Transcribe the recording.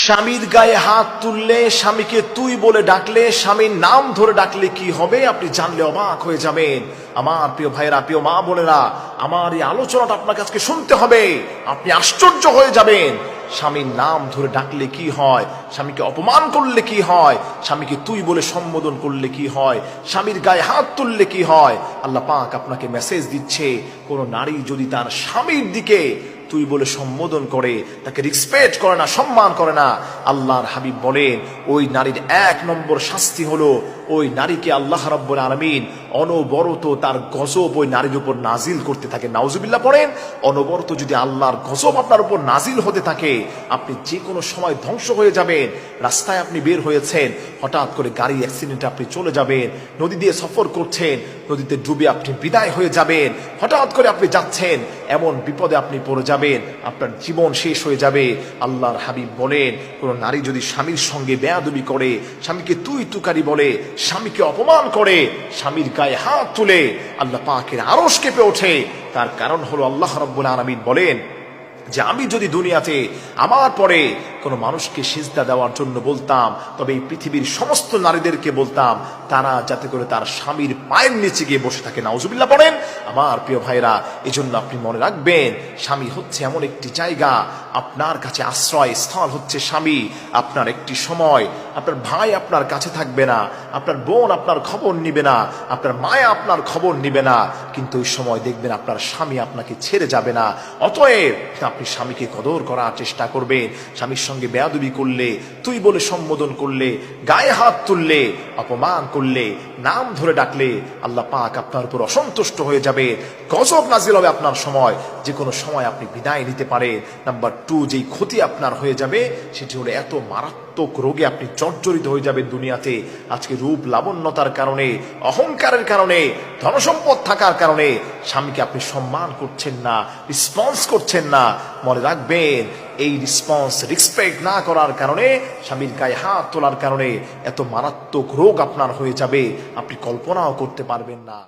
স্বামীর গায়ে হাত তুললে, স্বামীকে তুই বলে ডাকলে, স্বামীর নাম ধরে ডাকলে কি হবে আপনি জানলে অবাক হয়ে যাবেন। আমার প্রিয় ভাইয়েরা, প্রিয় মা বোনেরা, আমার এই আলোচনাটা আপনাকে আজকে শুনতে হবে, আপনি আশ্চর্য হয়ে যাবেন। স্বামীর নাম ধরে ডাকলে কি হয়, স্বামীকে অপমান করলে কি হয়, স্বামীকে তুই বলে সম্বোধন করলে কি হয়, স্বামীর গায়ে হাত তুললে কি হয়। আল্লাহ পাক আপনাকে মেসেজ দিচ্ছে, কোন নারী যদি তার স্বামীর দিকে তুই বলে সম্বোধন করে, তাকে রেসপেক্ট করে না, সম্মান করে না, আল্লাহর হাবিব বলেন ওই নারীর 1 নম্বর শাস্তি হলো ওই নারীকে আল্লাহ রাব্বুল আলামিন অনবরত তার গজব ওই নারীর উপর নাজিল করতে থাকে। নাউজুবিল্লাহ পড়েন। অনবরত যদি আল্লাহর গজব আপনার উপর নাজিল হতে থাকে, আপনি যে কোনো সময় ধ্বংস হয়ে যাবেন। রাস্তায় আপনি বের হয়েছেন, হঠাৎ করে গাড়ি অ্যাক্সিডেন্টে আপনি চলে যাবেন, নদী দিয়ে সফর করছেন, নদীতে ডুবে আপনি বিদায় হয়ে যাবেন, হঠাৎ করে আপনি যাচ্ছেন, এমন বিপদে আপনি পড়ে যাবেন, আপনার জীবন শেষ হয়ে যাবে। আল্লাহর হাবিব বলেন, কোন নারী যদি স্বামীর সঙ্গে বেয়াদবি করে, স্বামীকে তুই তুকারি বলে, স্বামীকে অপমান করে, স্বামীর গায়ে হাত তুলে, আল্লাহ পাকের আরশ কেঁপে ওঠে। তার কারণ হলো আল্লাহ রাব্বুল আলামিন বলেন যে আমি যদি দুনিয়াতে আমার পরে কোনো মানুষকে সিজদা দেওয়ার জন্য বলতাম, তবে এই পৃথিবীর সমস্ত নারীদেরকে বলতাম তারা যাতে করে তার স্বামীর পায়ের নিচে গিয়ে বসে থাকে। নাউজুবিল্লাহ পড়েন। আমার প্রিয় ভাইরা, এজন্য আপনি মনে রাখবেন, স্বামী হচ্ছে এমন একটি জায়গা, আপনার কাছে আশ্রয় স্থল হচ্ছে স্বামী। আপনার একটি সময় আপনার ভাই আপনার কাছে থাকবে না, আপনার বোন আপনার খবর নিবে না, আপনার মায়া আপনার খবর নিবে না, কিন্তু ওই সময় দেখবেন আপনার স্বামী আপনাকে ছেড়ে যাবে না। অতএব আপনি স্বামীকে কদর করার চেষ্টা করবেন। স্বামীর সঙ্গে বেয়াদবি করলে, তুই বলে সম্বোধন করলে, গায়ে হাত তুললে, অপমান করলে, নাম ধরে ডাকলে, আল্লাহ পাক আপনার উপর অসন্তুষ্ট হয়ে যাবে, গজব নাজিল হবে আপনার সময়, যে কোনো সময় আপনি বিদায় নিতে পারেন। নাম্বার 2, যেই ক্ষতি আপনার হয়ে যাবে সেটি হলো এত মারাত্মক রোগে আপনি জর্জরিত হয়ে যাবেন দুনিয়াতে। আজকে রূপ লাবণ্যতার কারণে, অহংকারের কারণে, ধনসম্পদ থাকার কারণে স্বামীকে আপনি সম্মান করছেন না, রেসপন্স করছেন না। মনে রাখবেন, এই রেসপেক্ট না করার কারণে, স্বামীর গায়ে হাত তোলার কারণে এত মারাত্মক রোগ আপনার হয়ে যাবে, আপনি কল্পনাও করতে পারবেন না।